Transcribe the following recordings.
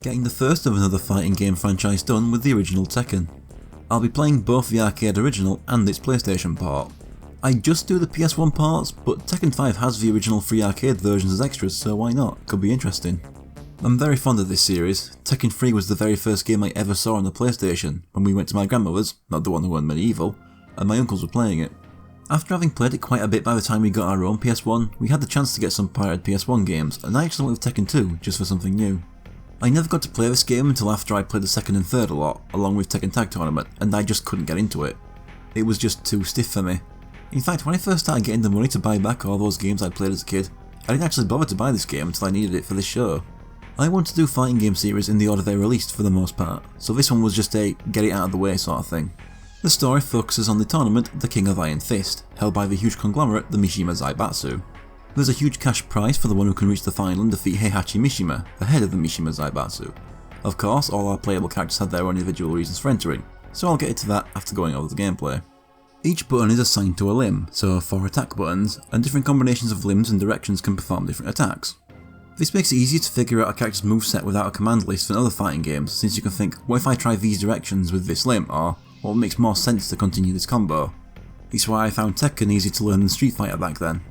getting the first of another fighting game franchise done with the original Tekken. I'll be playing both the arcade original and its PlayStation port. I just do the PS1 parts, but Tekken 5 has the original free arcade versions as extras, so why not? Could be interesting. I'm very fond of this series. Tekken 3 was the very first game I ever saw on the PlayStation when we went to my grandmother's, not the one who owned Medieval, and my uncles were playing it. After having played it quite a bit by the time we got our own PS1, we had the chance to get some pirated PS1 games, and I actually went with Tekken 2 just for something new. I never got to play this game until after I played the second and third a lot, along with Tekken Tag Tournament, and I just couldn't get into it. It was just too stiff for me. In fact, when I first started getting the money to buy back all those games I'd played as a kid, I didn't actually bother to buy this game until I needed it for this show. I want to do fighting game series in the order they released for the most part, so this one was just a get it out of the way sort of thing. The story focuses on the tournament The King of Iron Fist, held by the huge conglomerate the Mishima Zaibatsu. There's a huge cash prize for the one who can reach the final and defeat Heihachi Mishima, the head of the Mishima Zaibatsu. Of course, all our playable characters have their own individual reasons for entering, so I'll get into that after going over the gameplay. Each button is assigned to a limb, so 4 attack buttons, and different combinations of limbs and directions can perform different attacks. This makes it easier to figure out a character's moveset without a command list than other fighting games, since you can think, what if I try these directions with this limb, or what makes more sense to continue this combo? It's why I found Tekken easy to learn than Street Fighter back then.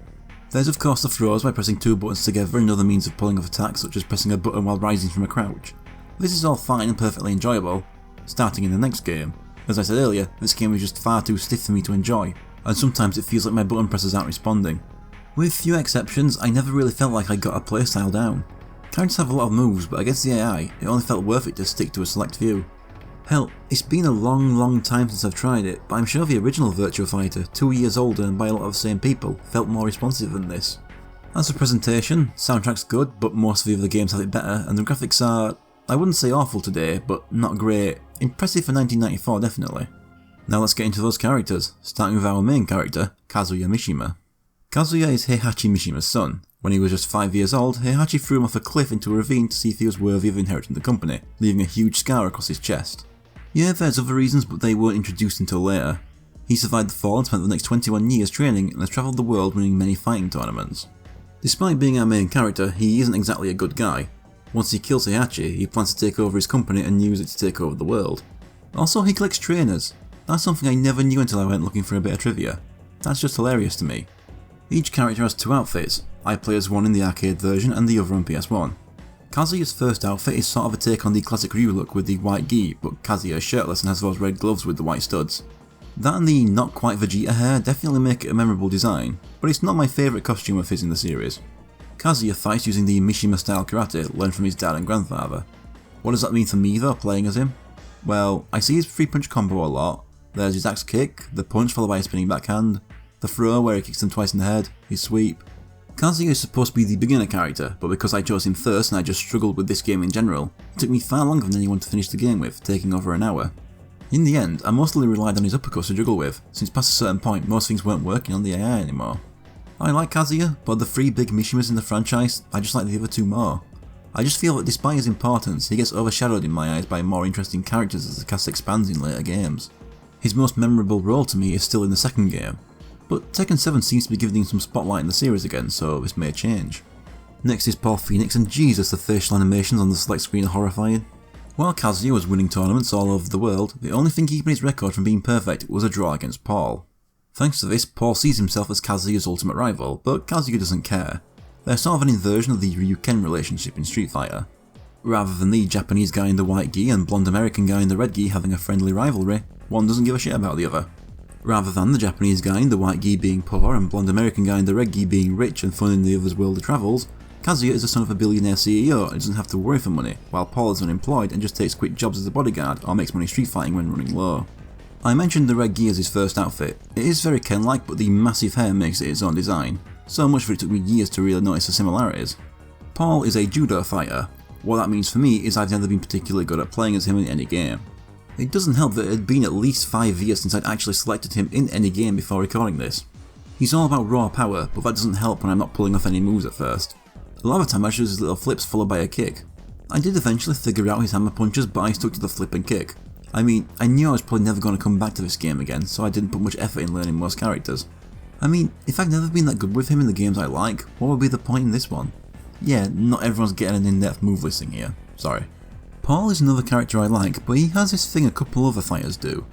There's of course the throws by pressing 2 buttons together and other means of pulling off attacks such as pressing a button while rising from a crouch. This is all fine and perfectly enjoyable, starting in the next game. As I said earlier, this game is just far too stiff for me to enjoy, and sometimes it feels like my button presses aren't responding. With few exceptions, I never really felt like I got a playstyle down. Characters have a lot of moves, but against the AI, it only felt worth it to stick to a select few. Hell, it's been a long time since I've tried it, but I'm sure the original Virtua Fighter, 2 years older and by a lot of the same people, felt more responsive than this. As for presentation, soundtrack's good, but most of the other games have it better, and the graphics are, I wouldn't say awful today, but not great. Impressive for 1994 definitely. Now let's get into those characters, starting with our main character, Kazuya Mishima. Kazuya is Heihachi Mishima's son. When he was just 5 years old, Heihachi threw him off a cliff into a ravine to see if he was worthy of inheriting the company, leaving a huge scar across his chest. Yeah, there's other reasons, but they weren't introduced until later. He survived the fall and spent the next 21 years training and has travelled the world winning many fighting tournaments. Despite being our main character, he isn't exactly a good guy. Once he kills Heihachi, he plans to take over his company and use it to take over the world. Also, he collects trainers. That's something I never knew until I went looking for a bit of trivia. That's just hilarious to me. Each character has 2 outfits. I play as one in the arcade version and the other on PS1. Kazuya's first outfit is sort of a take on the classic Ryu look with the white gi, but Kazuya is shirtless and has those red gloves with the white studs. That and the not quite Vegeta hair definitely make it a memorable design, but it's not my favourite costume of his in the series. Kazuya fights using the Mishima style karate learned from his dad and grandfather. What does that mean for me though, playing as him? Well, I see his 3-punch combo a lot. There's his axe kick, the punch followed by a spinning backhand, the throw where he kicks them twice in the head, his sweep. Kazuya is supposed to be the beginner character, but because I chose him first and I just struggled with this game in general, it took me far longer than anyone to finish the game with, taking over an hour. In the end, I mostly relied on his uppercuts to juggle with, since past a certain point most things weren't working on the AI anymore. I like Kazuya, but of the 3 big Mishimas in the franchise, I just like the other 2 more. I just feel that despite his importance, he gets overshadowed in my eyes by more interesting characters as the cast expands in later games. His most memorable role to me is still in the second game, but Tekken 7 seems to be giving him some spotlight in the series again, so this may change. Next is Paul Phoenix, and Jesus, the facial animations on the select screen are horrifying. While Kazuya was winning tournaments all over the world, the only thing keeping his record from being perfect was a draw against Paul. Thanks to this, Paul sees himself as Kazuya's ultimate rival, but Kazuya doesn't care. They're sort of an inversion of the Ryu-Ken relationship in Street Fighter. Rather than the Japanese guy in the white gi and blonde American guy in the red gi having a friendly rivalry, one doesn't give a shit about the other. Rather than the Japanese guy in the white gi being poor and blonde American guy in the red gi being rich and funding the other's world of travels, Kazuya is the son of a billionaire CEO and doesn't have to worry for money, while Paul is unemployed and just takes quick jobs as a bodyguard or makes money street fighting when running low. I mentioned the red gi as his first outfit. It is very Ken-like, but the massive hair makes it its own design, so much that it took me years to really notice the similarities. Paul is a judo fighter. What that means for me is I've never been particularly good at playing as him in any game. It doesn't help that it had been at least 5 years since I'd actually selected him in any game before recording this. He's all about raw power, but that doesn't help when I'm not pulling off any moves at first. A lot of the time I just use his little flips followed by a kick. I did eventually figure out his hammer punches, but I stuck to the flip and kick. I mean, I knew I was probably never going to come back to this game again, so I didn't put much effort in learning most characters. I mean, if I've never been that good with him in the games I like, what would be the point in this one? Yeah, not everyone's getting an in-depth move listing here, sorry. Paul is another character I like, but he has this thing a couple other fighters do.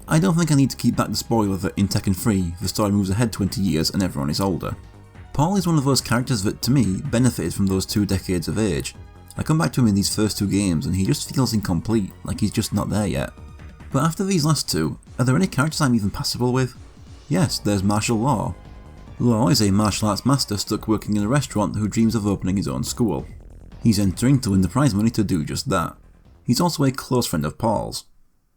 I don't think I need to keep back the spoiler that in Tekken 3, the story moves ahead 20 years and everyone is older. Paul is one of those characters that, to me, benefited from those 2 decades of age. I come back to him in these first 2 games and he just feels incomplete, like he's just not there yet. But after these last 2, are there any characters I'm even passable with? Yes, there's Martial Law. Law is a martial arts master stuck working in a restaurant who dreams of opening his own school. He's entering to win the prize money to do just that. He's also a close friend of Paul's.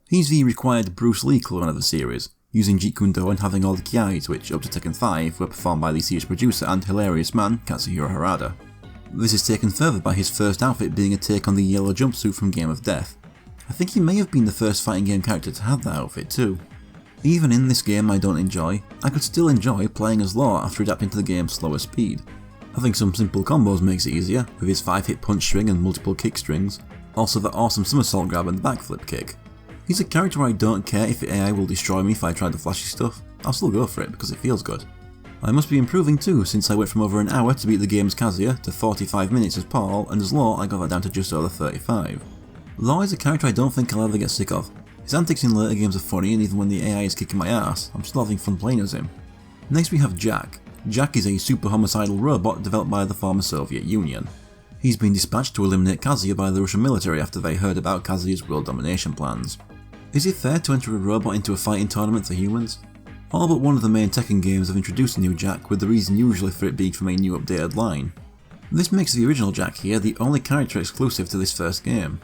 He's the required Bruce Lee clone of the series, using Jeet Kune Do and having all the kiais which, up to Tekken 5, were performed by the series producer and hilarious man Kazuya Harada. This is taken further by his first outfit being a take on the yellow jumpsuit from Game of Death. I think he may have been the first fighting game character to have that outfit too. Even in this game I don't enjoy, I could still enjoy playing as Law after adapting to the game's slower speed. Having some simple combos makes it easier, with his 5-hit punch string and multiple kick strings, also the awesome somersault grab and backflip kick. He's a character where I don't care if the AI will destroy me if I try the flashy stuff, I'll still go for it because it feels good. I must be improving too, since I went from over an hour to beat the game's Kazuya to 45 minutes as Paul, and as Law I got that down to just over 35. Law is a character I don't think I'll ever get sick of. His antics in later games are funny, and even when the AI is kicking my ass, I'm still having fun playing as him. Next we have Jack. Jack is a super homicidal robot developed by the former Soviet Union. He's been dispatched to eliminate Kazuya by the Russian military after they heard about Kazuya's world domination plans. Is it fair to enter a robot into a fighting tournament for humans? All but one of the main Tekken games have introduced a new Jack, with the reason usually for it being from a new updated line. This makes the original Jack here the only character exclusive to this first game.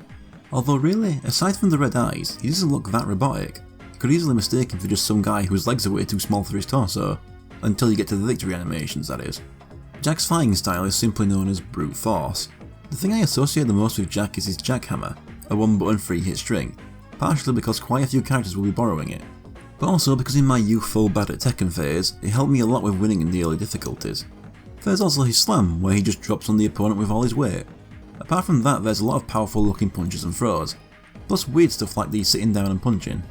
Although really, aside from the red eyes, he doesn't look that robotic. You could easily mistake him for just some guy whose legs are way too small for his torso, until you get to the victory animations that is. Jack's fighting style is simply known as brute force. The thing I associate the most with Jack is his jackhammer, a 1-button 3-hit string, partially because quite a few characters will be borrowing it, but also because in my youthful bad at Tekken phase, it helped me a lot with winning in the early difficulties. There's also his slam, where he just drops on the opponent with all his weight. Apart from that, there's a lot of powerful looking punches and throws, plus weird stuff like the sitting down and punching.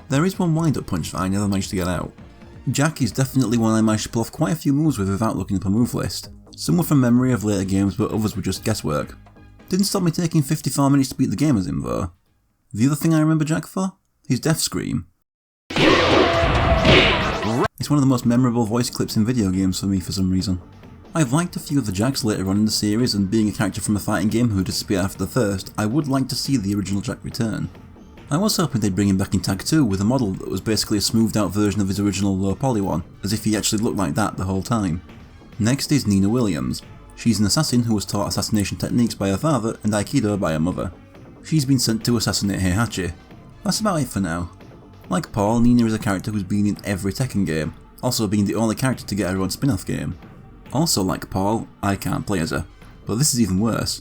There is one wind up punch that I never managed to get out. Jack is definitely one I managed to pull off quite a few moves with without looking up a move list. Some were from memory of later games, but others were just guesswork. Didn't stop me taking 54 minutes to beat the game as him though. The other thing I remember Jack for? His death scream. It's one of the most memorable voice clips in video games for me for some reason. I've liked a few of the Jacks later on in the series, and being a character from a fighting game who disappeared after the first, I would like to see the original Jack return. I was hoping they'd bring him back in Tag 2 with a model that was basically a smoothed out version of his original low poly one, as if he actually looked like that the whole time. Next is Nina Williams. She's an assassin who was taught assassination techniques by her father and Aikido by her mother. She's been sent to assassinate Heihachi. That's about it for now. Like Paul, Nina is a character who's been in every Tekken game, also being the only character to get her own spin-off game. Also like Paul, I can't play as her, but this is even worse.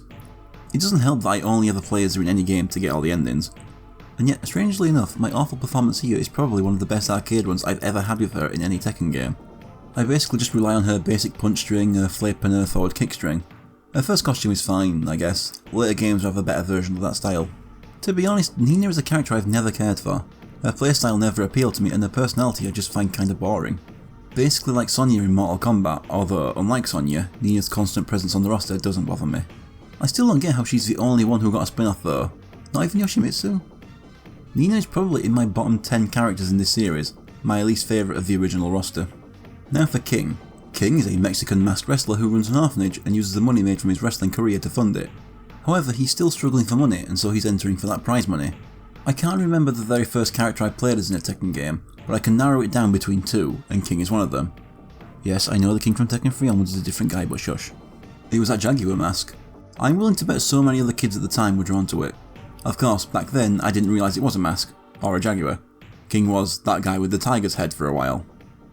It doesn't help that I only ever play as her in any game to get all the endings. And yet, strangely enough, my awful performance here is probably one of the best arcade runs I've ever had with her in any Tekken game. I basically just rely on her basic punch string, her flip and her forward kick string. Her first costume is fine, I guess. Later games have a better version of that style. To be honest, Nina is a character I've never cared for. Her playstyle never appealed to me and her personality I just find kinda boring. Basically like Sonya in Mortal Kombat, although unlike Sonya, Nina's constant presence on the roster doesn't bother me. I still don't get how she's the only one who got a spin-off though. Not even Yoshimitsu? Nina is probably in my bottom 10 characters in this series, my least favourite of the original roster. Now for King. King is a Mexican masked wrestler who runs an orphanage and uses the money made from his wrestling career to fund it. However, he's still struggling for money and so he's entering for that prize money. I can't remember the very first character I played as in a Tekken game, but I can narrow it down between two, and King is one of them. Yes, I know the King from Tekken 3 onwards is a different guy, but shush. It was that Jaguar mask. I'm willing to bet so many other kids at the time were drawn to it. Of course, back then I didn't realise it was a mask, or a Jaguar. King was that guy with the tiger's head for a while.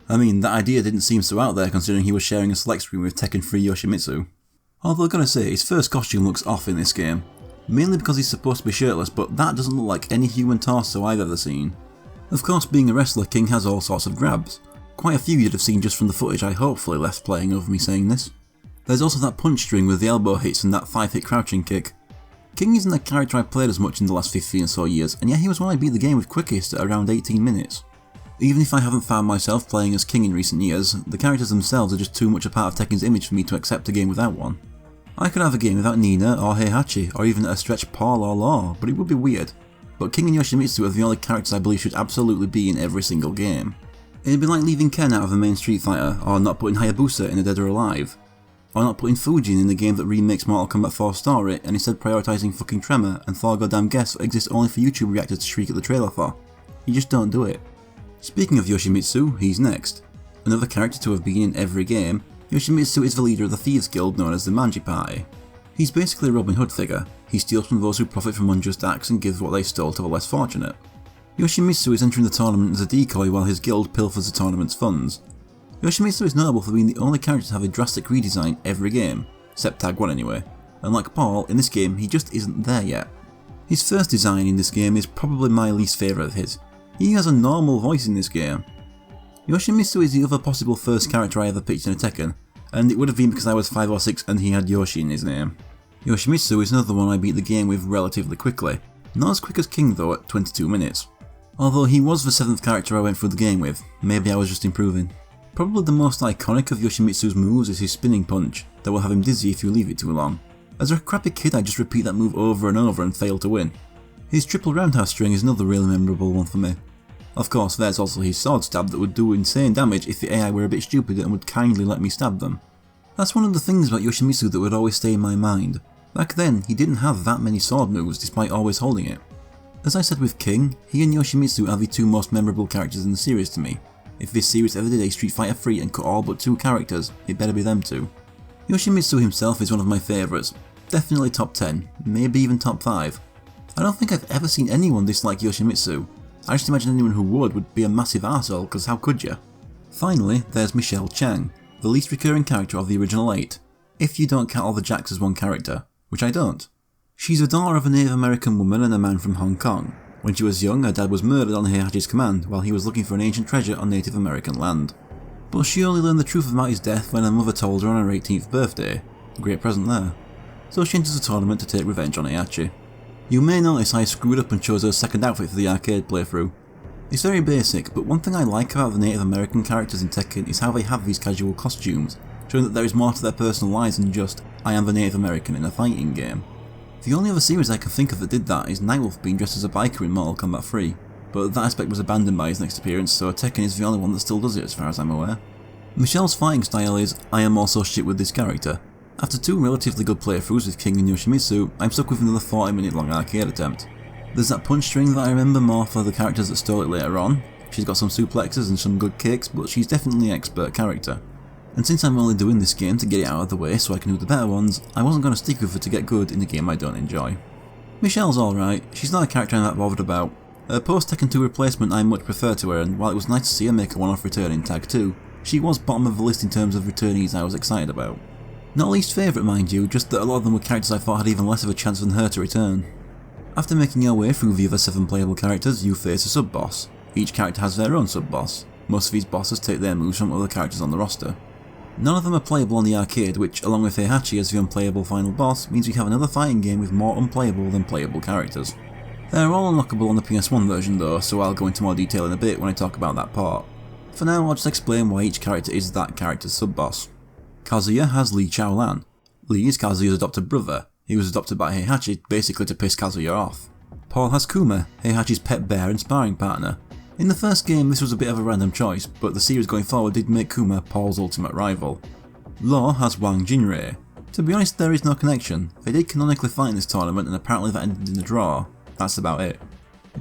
I mean, that idea didn't seem so out there considering he was sharing a select screen with Tekken 3 Yoshimitsu. Although I gotta say, his first costume looks off in this game. Mainly because he's supposed to be shirtless, but that doesn't look like any human torso I've ever seen. Of course, being a wrestler, King has all sorts of grabs. Quite a few you'd have seen just from the footage I hopefully left playing over me saying this. There's also that punch string with the elbow hits and that 5-hit crouching kick. King isn't a character I've played as much in the last 15 or so years, and yet he was one I beat the game with quickest at around 18 minutes. Even if I haven't found myself playing as King in recent years, the characters themselves are just too much a part of Tekken's image for me to accept a game without one. I could have a game without Nina or Heihachi, or even at a stretch Paul or Law, but it would be weird. But King and Yoshimitsu are the only characters I believe should absolutely be in every single game. It'd be like leaving Ken out of a main Street Fighter, or not putting Hayabusa in a Dead or Alive, or not putting Fujin in the game that remakes Mortal Kombat 4 story and instead prioritising fucking Tremor and Thor Goddamn Guess that exists only for YouTube reactors to shriek at the trailer for. You just don't do it. Speaking of Yoshimitsu, he's next. Another character to have been in every game, Yoshimitsu is the leader of the Thieves Guild known as the Manji Party. He's basically a Robin Hood figure. He steals from those who profit from unjust acts and gives what they stole to the less fortunate. Yoshimitsu is entering the tournament as a decoy while his guild pilfers the tournament's funds. Yoshimitsu is notable for being the only character to have a drastic redesign every game, except Tag 1 anyway, and like Paul, in this game he just isn't there yet. His first design in this game is probably my least favourite of his. He has a normal voice in this game. Yoshimitsu is the other possible first character I ever picked in a Tekken, and it would have been because I was 5 or 6 and he had Yoshi in his name. Yoshimitsu is another one I beat the game with relatively quickly, not as quick as King though at 22 minutes. Although he was the 7th character I went through the game with, maybe I was just improving. Probably the most iconic of Yoshimitsu's moves is his spinning punch, that will have him dizzy if you leave it too long. As a crappy kid I just repeat that move over and over and fail to win. His triple roundhouse string is another really memorable one for me. Of course, there's also his sword stab that would do insane damage if the AI were a bit stupid and would kindly let me stab them. That's one of the things about Yoshimitsu that would always stay in my mind. Back then, he didn't have that many sword moves despite always holding it. As I said with King, he and Yoshimitsu are the two most memorable characters in the series to me. If this series ever did a Street Fighter 3 and cut all but 2 characters, it better be them two. Yoshimitsu himself is one of my favourites. Definitely top 10, maybe even top 5. I don't think I've ever seen anyone dislike Yoshimitsu. I just imagine anyone who would be a massive arsehole, cause how could ya? Finally, there's Michelle Chang, the least recurring character of the original 8, if you don't count all the Jacks as one character, which I don't. She's the daughter of a Native American woman and a man from Hong Kong. When she was young, her dad was murdered on Heihachi's command while he was looking for an ancient treasure on Native American land. But she only learned the truth about his death when her mother told her on her 18th birthday. A great present there. So she enters the tournament to take revenge on Heihachi. You may notice I screwed up and chose her second outfit for the arcade playthrough. It's very basic, but one thing I like about the Native American characters in Tekken is how they have these casual costumes, showing that there is more to their personal lives than just, I am the Native American in a fighting game. The only other series I can think of that did that is Nightwolf being dressed as a biker in Mortal Kombat 3, but that aspect was abandoned by his next appearance, so Tekken is the only one that still does it as far as I'm aware. Michelle's fighting style is, I am also shit with this character. After 2 relatively good playthroughs with King and Yoshimitsu, I'm stuck with another 40-minute long arcade attempt. There's that punch string that I remember more for the characters that stole it later on. She's got some suplexes and some good kicks, but she's definitely an expert character. And since I'm only doing this game to get it out of the way so I can do the better ones, I wasn't going to stick with her to get good in a game I don't enjoy. Michelle's alright, she's not a character I'm that bothered about. Her post Tekken 2 replacement I much prefer to her, and while it was nice to see her make a one-off return in Tag 2, she was bottom of the list in terms of returnees I was excited about. Not least favourite mind you, just that a lot of them were characters I thought had even less of a chance than her to return. After making your way through the other 7 playable characters, you face a sub-boss. Each character has their own sub-boss. Most of these bosses take their moves from other characters on the roster. None of them are playable on the arcade, which, along with Heihachi as the unplayable final boss, means we have another fighting game with more unplayable than playable characters. They are all unlockable on the PS1 version though, so I'll go into more detail in a bit when I talk about that part. For now, I'll just explain why each character is that character's sub-boss. Kazuya has Lee Chaolan. Lee is Kazuya's adopted brother. He was adopted by Heihachi basically to piss Kazuya off. Paul has Kuma, Heihachi's pet bear and sparring partner. In the first game this was a bit of a random choice, but the series going forward did make Kuma Paul's ultimate rival. Law has Wang Jinrei. To be honest, there is no connection. They did canonically fight in this tournament and apparently that ended in a draw. That's about it.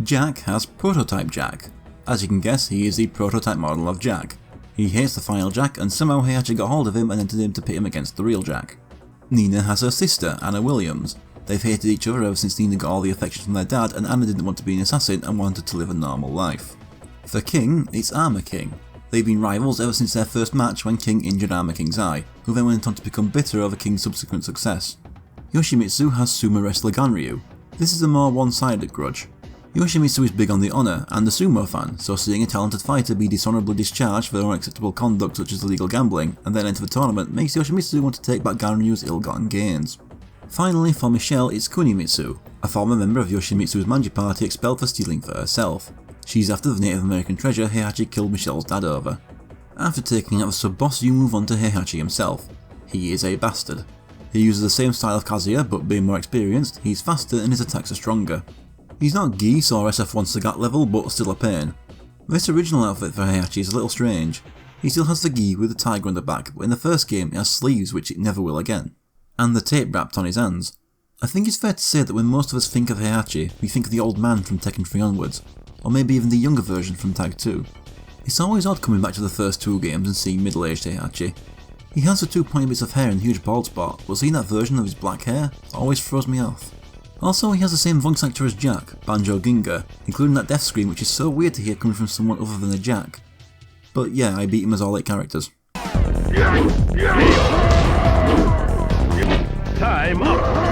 Jack has Prototype Jack. As you can guess, he is the prototype model of Jack. He hates the final Jack, and somehow Heihachi got hold of him and entered him to pit him against the real Jack. Nina has her sister, Anna Williams. They've hated each other ever since Nina got all the affection from their dad, and Anna didn't want to be an assassin and wanted to live a normal life. For King, it's Armor King. They've been rivals ever since their first match when King injured Armor King's eye, who then went on to become bitter over King's subsequent success. Yoshimitsu has sumo wrestler Ganryu. This is a more one-sided grudge. Yoshimitsu is big on the honour and a sumo fan, so seeing a talented fighter be dishonourably discharged for their unacceptable conduct such as illegal gambling and then enter the tournament makes Yoshimitsu want to take back Ganryu's ill-gotten gains. Finally, for Michelle, it's Kunimitsu, a former member of Yoshimitsu's Manji Party expelled for stealing for herself. She's after the Native American treasure Heihachi killed Michelle's dad over. After taking out the sub-boss, you move on to Heihachi himself. He is a bastard. He uses the same style of Kazuya, but being more experienced, he's faster and his attacks are stronger. He's not Geese or SF1 Sagat level, but still a pain. This original outfit for Heihachi is a little strange. He still has the gi with the tiger on the back, but in the first game it has sleeves which it never will again. And the tape wrapped on his hands. I think it's fair to say that when most of us think of Heihachi, we think of the old man from Tekken 3 onwards, or maybe even the younger version from Tag 2. It's always odd coming back to the first two games and seeing middle-aged Heihachi. He has the two pointy bits of hair and huge bald spot, but seeing that version of his black hair always throws me off. Also, he has the same voice actor as Jack, Banjo Ginga, including that death scream which is so weird to hear coming from someone other than a Jack. But yeah, I beat him as all 8 characters. Time up!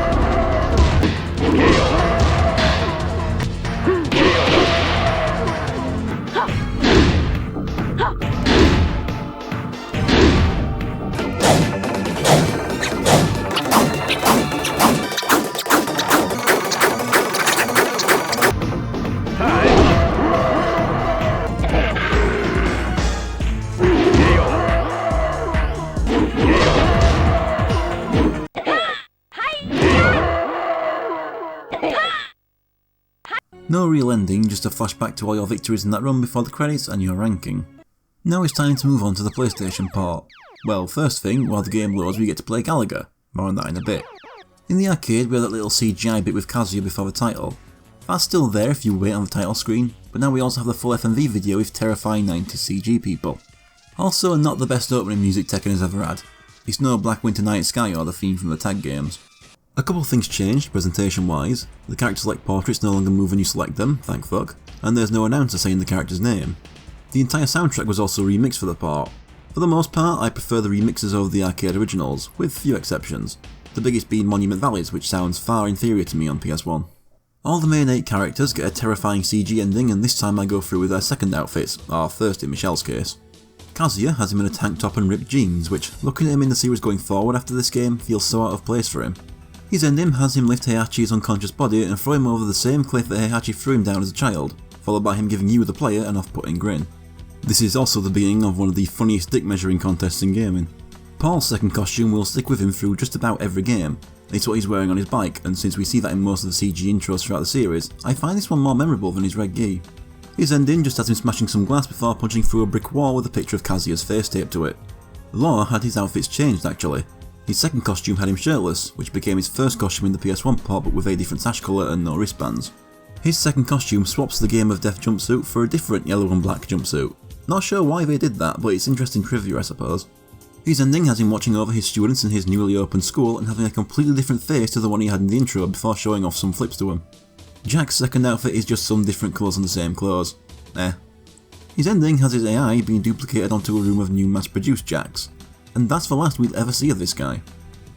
No real ending, just a flashback to all your victories in that run before the credits and your ranking. Now it's time to move on to the PlayStation part. Well, first thing, while the game loads we get to play Gallagher, more on that in a bit. In the arcade we had that little CGI bit with Kazuya before the title. That's still there if you wait on the title screen, but now we also have the full FMV video with terrifying 90s CG people. Also not the best opening music Tekken has ever had. It's no Black Winter Night Sky or the theme from the tag games. A couple of things changed, presentation wise. The character select portraits no longer move when you select them, thank fuck, and there's no announcer saying the character's name. The entire soundtrack was also remixed for the part. For the most part, I prefer the remixes over the arcade originals, with few exceptions, the biggest being Monument Valleys, which sounds far inferior to me on PS1. All the main 8 characters get a terrifying CG ending, and this time I go through with their second outfits, or first in Michelle's case. Kazuya has him in a tank top and ripped jeans, which, looking at him in the series going forward after this game, feels so out of place for him. His ending has him lift Heihachi's unconscious body and throw him over the same cliff that Heihachi threw him down as a child, followed by him giving you, the player, an off-putting grin. This is also the beginning of one of the funniest dick measuring contests in gaming. Paul's second costume will stick with him through just about every game. It's what he's wearing on his bike, and since we see that in most of the CG intros throughout the series, I find this one more memorable than his red gi. His ending just has him smashing some glass before punching through a brick wall with a picture of Kazuya's face taped to it. Law had his outfits changed actually. His second costume had him shirtless, which became his first costume in the PS1 port but with a different sash colour and no wristbands. His second costume swaps the Game of Death jumpsuit for a different yellow and black jumpsuit. Not sure why they did that, but it's interesting trivia I suppose. His ending has him watching over his students in his newly opened school and having a completely different face to the one he had in the intro before showing off some flips to him. Jack's second outfit is just some different colours on the same clothes. His ending has his AI being duplicated onto a room of new mass-produced Jacks. And that's the last we'll ever see of this guy.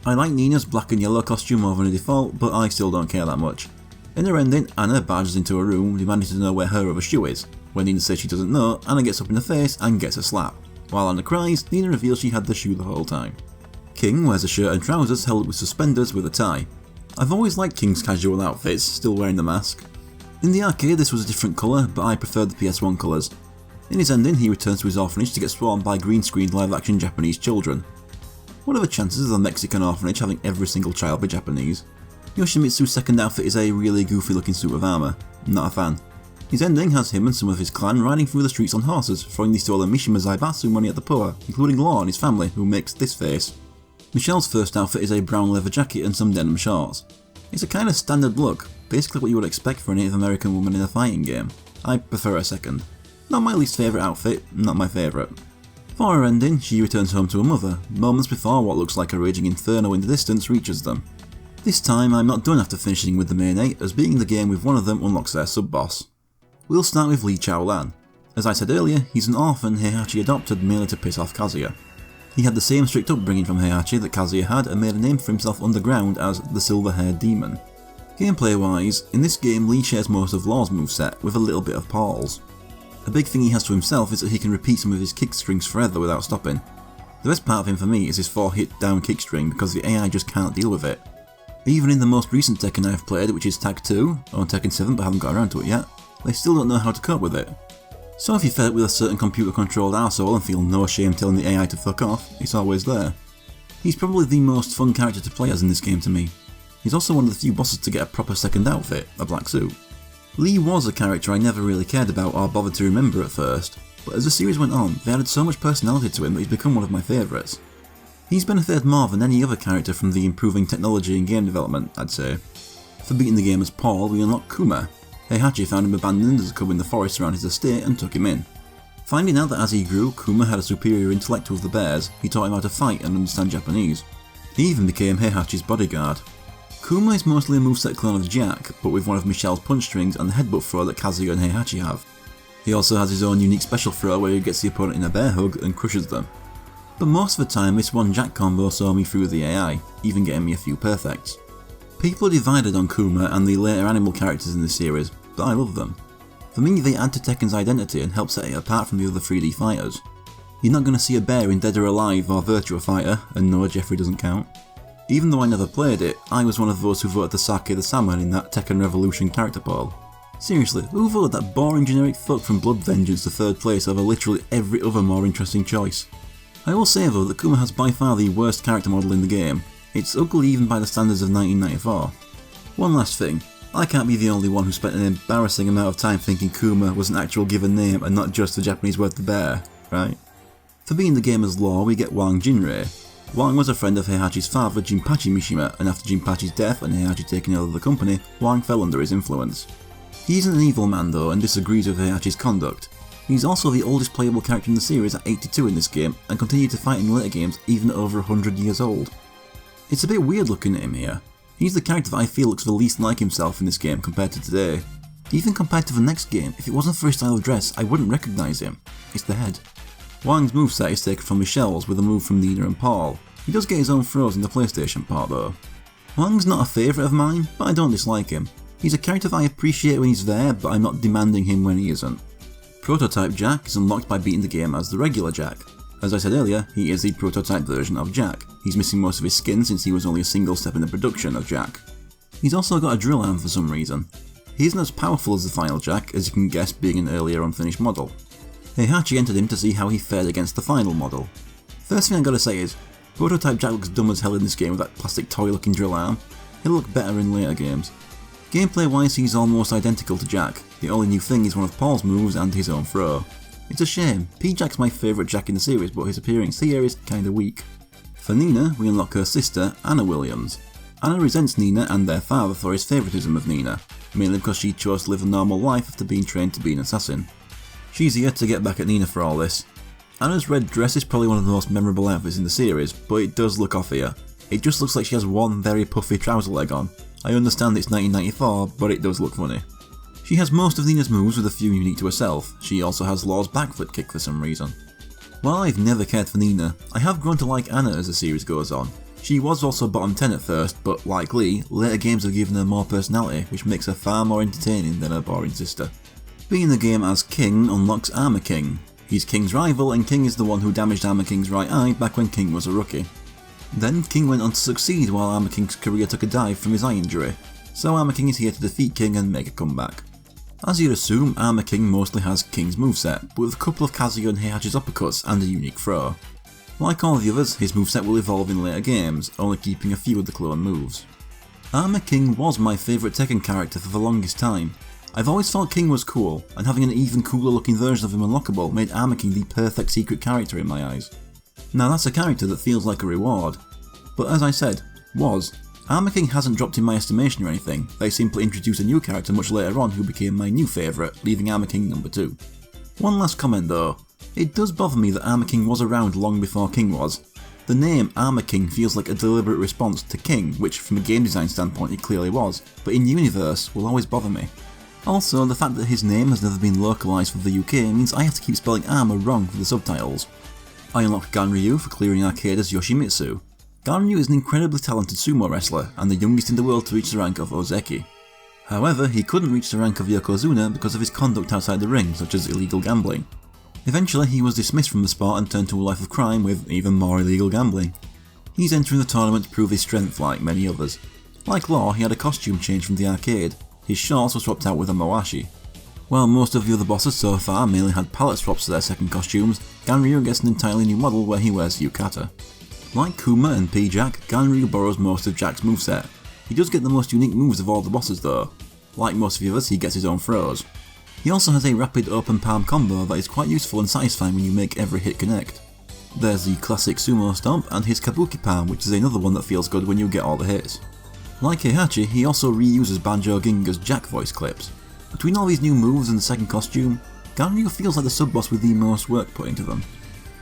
I like Nina's black and yellow costume over than default, but I still don't care that much. In her ending, Anna barges into a room demanding to know where her other shoe is. When Nina says she doesn't know, Anna gets up in the face and gets a slap. While Anna cries, Nina reveals she had the shoe the whole time. King wears a shirt and trousers held with suspenders with a tie. I've always liked King's casual outfits, still wearing the mask. In the arcade this was a different colour, but I preferred the PS1 colours. In his ending, he returns to his orphanage to get swarmed by green-screened live-action Japanese children. What are the chances of a Mexican orphanage having every single child be Japanese? Yoshimitsu's second outfit is a really goofy-looking suit of armour. Not a fan. His ending has him and some of his clan riding through the streets on horses, throwing the stolen Mishima Zaibatsu money at the poor, including Law and his family, who makes this face. Michelle's first outfit is a brown leather jacket and some denim shorts. It's a kind of standard look, basically what you would expect for a Native American woman in a fighting game. I prefer her second. Not my least favourite outfit, not my favourite. For her ending, she returns home to her mother, moments before what looks like a raging inferno in the distance reaches them. This time I'm not done after finishing with the main 8, as beating the game with one of them unlocks their sub-boss. We'll start with Lee Chaolan. As I said earlier, he's an orphan Heihachi adopted merely to piss off Kazuya. He had the same strict upbringing from Heihachi that Kazuya had and made a name for himself underground as the Silver-Haired Demon. Gameplay wise, in this game Lee shares most of Law's moveset with a little bit of Paul's. A big thing he has to himself is that he can repeat some of his kick strings forever without stopping. The best part of him for me is his 4-hit down kick string because the AI just can't deal with it. Even in the most recent Tekken I've played, which is Tag 2, or Tekken 7 but haven't got around to it yet, they still don't know how to cope with it. So if you fed it with a certain computer controlled arsehole and feel no shame telling the AI to fuck off, it's always there. He's probably the most fun character to play as in this game to me. He's also one of the few bosses to get a proper second outfit, a black suit. Lee was a character I never really cared about or bothered to remember at first, but as the series went on, they added so much personality to him that he's become one of my favourites. He's benefited more than any other character from the improving technology in game development, I'd say. For beating the game as Paul, we unlocked Kuma. Heihachi found him abandoned as a cub in the forest around his estate and took him in. Finding out that as he grew, Kuma had a superior intellect to the bears, he taught him how to fight and understand Japanese. He even became Heihachi's bodyguard. Kuma is mostly a moveset clone of Jack, but with one of Michelle's punch strings and the headbutt throw that Kazuya and Heihachi have. He also has his own unique special throw where he gets the opponent in a bear hug and crushes them. But most of the time this one Jack combo saw me through the AI, even getting me a few perfects. People are divided on Kuma and the later animal characters in this series, but I love them. For me, they add to Tekken's identity and help set it apart from the other 3D fighters. You're not going to see a bear in Dead or Alive or Virtua Fighter, and no, Jeffrey doesn't count. Even though I never played it, I was one of those who voted the Sake the Salmon in that Tekken Revolution character poll. Seriously, who voted that boring generic fuck from Blood Vengeance to third place over literally every other more interesting choice? I will say though that Kuma has by far the worst character model in the game. It's ugly even by the standards of 1994. One last thing, I can't be the only one who spent an embarrassing amount of time thinking Kuma was an actual given name and not just the Japanese word for bear, right? For being the game's lore, we get Wang Jinrei. Wang was a friend of Heihachi's father, Jinpachi Mishima, and after Jinpachi's death and Heihachi taking over the company, Wang fell under his influence. He isn't an evil man though and disagrees with Heihachi's conduct. He's also the oldest playable character in the series at 82 in this game and continued to fight in later games even at over 100 years old. It's a bit weird looking at him here. He's the character that I feel looks the least like himself in this game compared to today. Even compared to the next game, if it wasn't for his style of dress, I wouldn't recognise him. It's the head. Wang's moveset is taken from Michelle's with a move from Nina and Paul. He does get his own throws in the PlayStation part though. Wang's not a favourite of mine, but I don't dislike him. He's a character that I appreciate when he's there, but I'm not demanding him when he isn't. Prototype Jack is unlocked by beating the game as the regular Jack. As I said earlier, he is the prototype version of Jack. He's missing most of his skin since he was only a single step in the production of Jack. He's also got a drill arm for some reason. He isn't as powerful as the final Jack, as you can guess being an earlier unfinished model. Heihachi entered him to see how he fared against the final model. First thing I gotta say is, Prototype Jack looks dumb as hell in this game with that plastic toy looking drill arm. He'll look better in later games. Gameplay wise he's almost identical to Jack, the only new thing is one of Paul's moves and his own throw. It's a shame, P-Jack's my favourite Jack in the series but his appearance here is kinda weak. For Nina, we unlock her sister, Anna Williams. Anna resents Nina and their father for his favouritism of Nina, mainly because she chose to live a normal life after being trained to be an assassin. She's here to get back at Nina for all this. Anna's red dress is probably one of the most memorable outfits in the series, but it does look off here. It just looks like she has one very puffy trouser leg on. I understand it's 1994, but it does look funny. She has most of Nina's moves with a few unique to herself. She also has Law's backflip kick for some reason. While I've never cared for Nina, I have grown to like Anna as the series goes on. She was also bottom 10 at first, but like Lee, later games have given her more personality, which makes her far more entertaining than her boring sister. Being the game as King unlocks Armor King. He's King's rival and King is the one who damaged Armor King's right eye back when King was a rookie. Then King went on to succeed while Armor King's career took a dive from his eye injury, so Armor King is here to defeat King and make a comeback. As you'd assume, Armor King mostly has King's moveset, but with a couple of Kazuya and Heihachi's uppercuts and a unique throw. Like all the others, his moveset will evolve in later games, only keeping a few of the clone moves. Armor King was my favourite Tekken character for the longest time. I've always thought King was cool, and having an even cooler looking version of him unlockable made Armor King the perfect secret character in my eyes. Now that's a character that feels like a reward. But as I said, Armor King hasn't dropped in my estimation or anything, they simply introduced a new character much later on who became my new favourite, leaving Armor King number 2. One last comment though, it does bother me that Armor King was around long before King was. The name Armor King feels like a deliberate response to King, which from a game design standpoint it clearly was, but in universe will always bother me. Also, the fact that his name has never been localised for the UK means I have to keep spelling armour wrong for the subtitles. I unlocked Ganryu for clearing arcade as Yoshimitsu. Ganryu is an incredibly talented sumo wrestler and the youngest in the world to reach the rank of Ozeki. However, he couldn't reach the rank of Yokozuna because of his conduct outside the ring, such as illegal gambling. Eventually, he was dismissed from the sport and turned to a life of crime with even more illegal gambling. He's entering the tournament to prove his strength like many others. Like Law, he had a costume change from the arcade. His shorts were swapped out with a moashi. While most of the other bosses so far mainly had palette swaps to their second costumes, Ganryu gets an entirely new model where he wears yukata. Like Kuma and P-Jack, Ganryu borrows most of Jack's moveset. He does get the most unique moves of all the bosses though. Like most of the others, he gets his own throws. He also has a rapid open palm combo that is quite useful and satisfying when you make every hit connect. There's the classic sumo stomp and his kabuki palm, which is another one that feels good when you get all the hits. Like Heihachi, he also reuses Banjo Ginga's Jack voice clips. Between all these new moves and the second costume, Ganryu feels like the sub-boss with the most work put into them.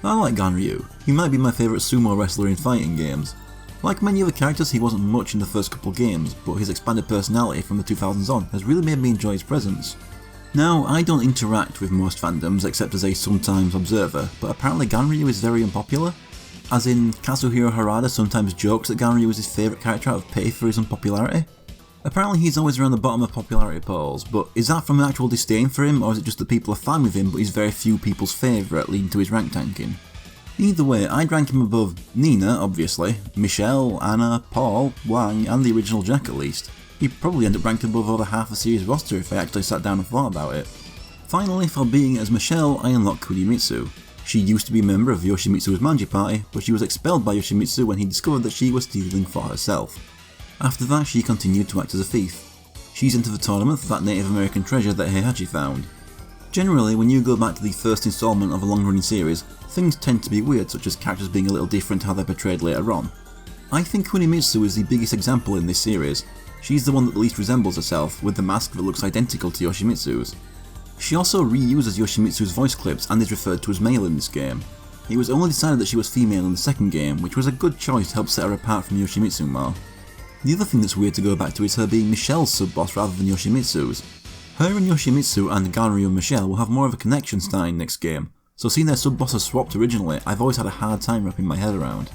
I like Ganryu. He might be my favourite sumo wrestler in fighting games. Like many other characters, he wasn't much in the first couple games, but his expanded personality from the 2000s on has really made me enjoy his presence. Now, I don't interact with most fandoms except as a sometimes observer, but apparently Ganryu is very unpopular. As in, Kazuya Harada sometimes jokes that Ganryu is his favourite character out of pity for his unpopularity. Apparently he's always around the bottom of popularity polls, but is that from actual disdain for him, or is it just that people are fine with him but he's very few people's favourite, leading to his rank tanking? Either way, I'd rank him above Nina, obviously, Michelle, Anna, Paul, Wang, and the original Jack at least. He'd probably end up ranked above over half the series roster if I actually sat down and thought about it. Finally, for being as Michelle, I unlocked Kunimitsu. She used to be a member of Yoshimitsu's Manji party, but she was expelled by Yoshimitsu when he discovered that she was stealing for herself. After that, she continued to act as a thief. She's into the tournament for that Native American treasure that Heihachi found. Generally, when you go back to the first installment of a long-running series, things tend to be weird, such as characters being a little different to how they're portrayed later on. I think Kunimitsu is the biggest example in this series. She's the one that least resembles herself, with the mask that looks identical to Yoshimitsu's. She also reuses Yoshimitsu's voice clips and is referred to as male in this game. It was only decided that she was female in the second game, which was a good choice to help set her apart from Yoshimitsu more. The other thing that's weird to go back to is her being Michelle's sub-boss rather than Yoshimitsu's. Her and Yoshimitsu and Ganryu and Michelle will have more of a connection starting next game, so seeing their sub-bosses swapped originally, I've always had a hard time wrapping my head around.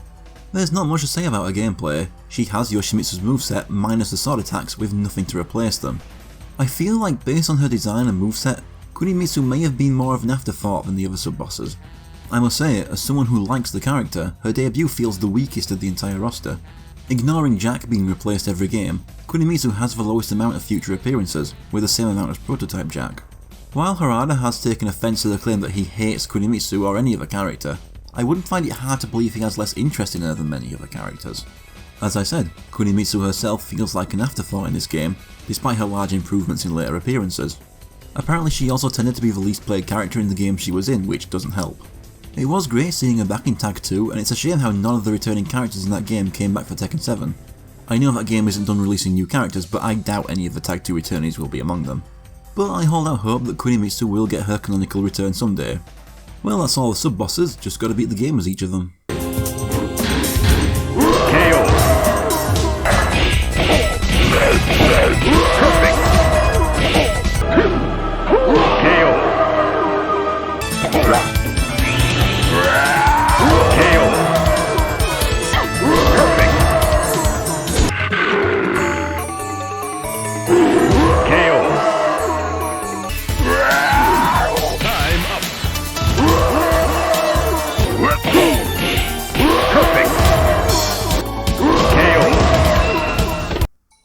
There's not much to say about her gameplay. She has Yoshimitsu's moveset minus the sword attacks with nothing to replace them. I feel like based on her design and moveset, Kunimitsu may have been more of an afterthought than the other sub-bosses. I must say, as someone who likes the character, her debut feels the weakest of the entire roster. Ignoring Jack being replaced every game, Kunimitsu has the lowest amount of future appearances, with the same amount as Prototype Jack. While Harada has taken offence to the claim that he hates Kunimitsu or any other character, I wouldn't find it hard to believe he has less interest in her than many other characters. As I said, Kunimitsu herself feels like an afterthought in this game, despite her large improvements in later appearances. Apparently she also tended to be the least played character in the game she was in, which doesn't help. It was great seeing her back in Tag 2, and it's a shame how none of the returning characters in that game came back for Tekken 7. I know that game isn't done releasing new characters, but I doubt any of the Tag 2 returnees will be among them. But I hold out hope that Kunimitsu will get her canonical return someday. Well, that's all the sub-bosses, just gotta beat the game as each of them.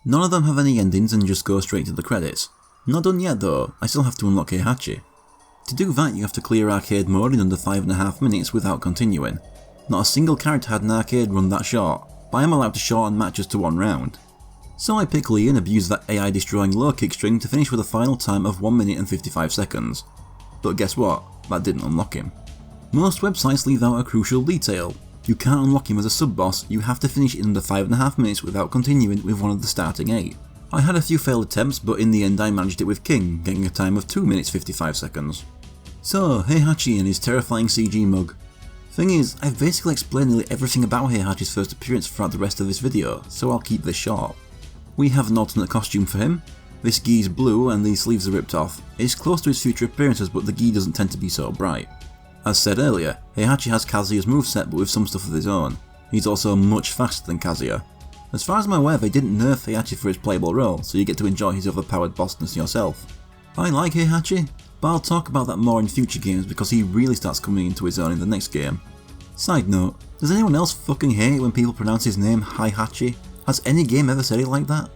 None of them have any endings and just go straight to the credits. Not done yet though, I still have to unlock Heihachi. To do that you have to clear arcade mode in under 5.5 minutes without continuing. Not a single character had an arcade run that short, but I am allowed to shorten matches to 1 round. So I pick Lee and abuse that AI destroying low kick string to finish with a final time of 1 minute and 55 seconds. But guess what, that didn't unlock him. Most websites leave out a crucial detail. You can't unlock him as a sub-boss, you have to finish in under 5.5 minutes without continuing with one of the starting 8. I had a few failed attempts, but in the end I managed it with King, getting a time of 2 minutes 55 seconds. So, Heihachi and his terrifying CG mug. Thing is, I've basically explained nearly everything about Heihachi's first appearance throughout the rest of this video, so I'll keep this short. We have an alternate costume for him. This gi's blue and the sleeves are ripped off. It's close to his future appearances, but the gi doesn't tend to be so bright. As said earlier, Heihachi has Kazuya's moveset but with some stuff of his own. He's also much faster than Kazuya. As far as I'm aware, they didn't nerf Heihachi for his playable role, so you get to enjoy his overpowered bossness yourself. I like Heihachi, but I'll talk about that more in future games because he really starts coming into his own in the next game. Side note, does anyone else fucking hate it when people pronounce his name Heihachi? Has any game ever said it like that?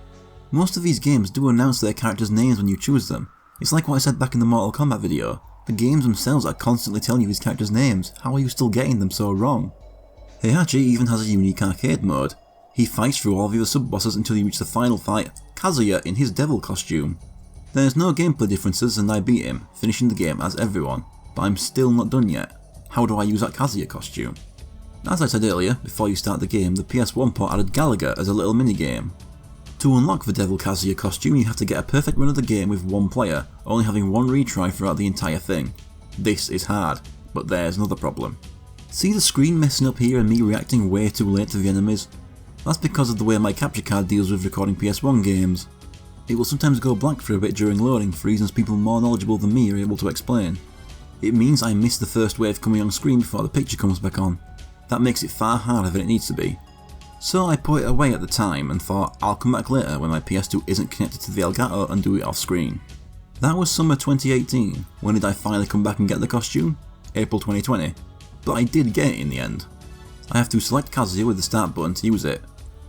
Most of these games do announce their characters' names when you choose them. It's like what I said back in the Mortal Kombat video. The games themselves are constantly telling you his characters' names, how are you still getting them so wrong? Heihachi even has a unique arcade mode. He fights through all the other sub-bosses until you reach the final fight, Kazuya in his devil costume. There's no gameplay differences and I beat him, finishing the game as everyone, but I'm still not done yet. How do I use that Kazuya costume? As I said earlier, before you start the game, the PS1 port added Galaga as a little minigame. To unlock the Devil Kazuya costume, you have to get a perfect run of the game with one player, only having one retry throughout the entire thing. This is hard, but there's another problem. See the screen messing up here and me reacting way too late to the enemies? That's because of the way my capture card deals with recording PS1 games. It will sometimes go black for a bit during loading for reasons people more knowledgeable than me are able to explain. It means I miss the first wave coming on screen before the picture comes back on. That makes it far harder than it needs to be. So I put it away at the time and thought I'll come back later when my PS2 isn't connected to the Elgato and do it off screen. That was summer 2018. When did I finally come back and get the costume? April 2020. But I did get it in the end. I have to select Kazuya with the start button to use it.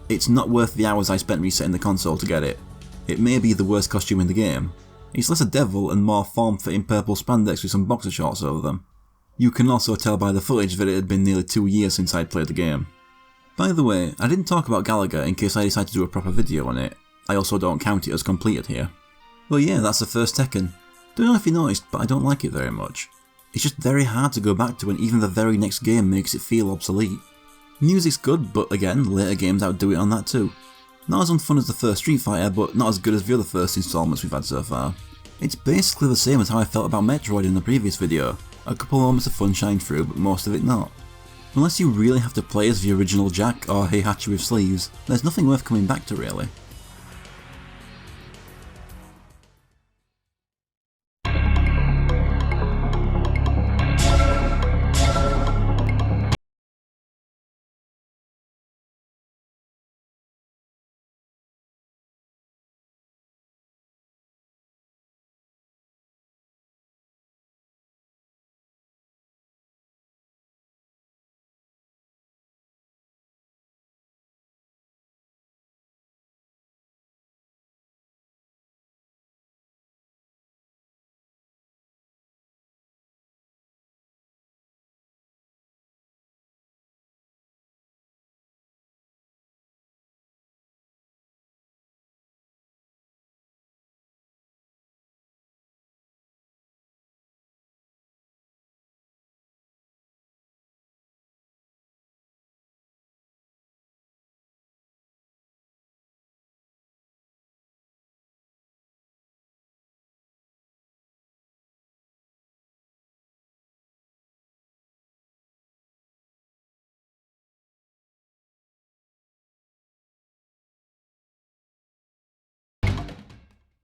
It's not worth the hours I spent resetting the console to get it. It may be the worst costume in the game. It's less a devil and more form-fitting purple spandex with some boxer shorts over them. You can also tell by the footage that it had been nearly 2 years since I'd played the game. By the way, I didn't talk about Galaga in case I decide to do a proper video on it. I also don't count it as completed here. Well yeah, that's the first Tekken. Don't know if you noticed, but I don't like it very much. It's just very hard to go back to and even the very next game makes it feel obsolete. Music's good, but again, later games outdo it on that too. Not as unfun as the first Street Fighter, but not as good as the other first installments we've had so far. It's basically the same as how I felt about Metroid in the previous video. A couple moments of fun shine through, but most of it not. Unless you really have to play as the original Jack or Heihachi with sleeves, there's nothing worth coming back to really.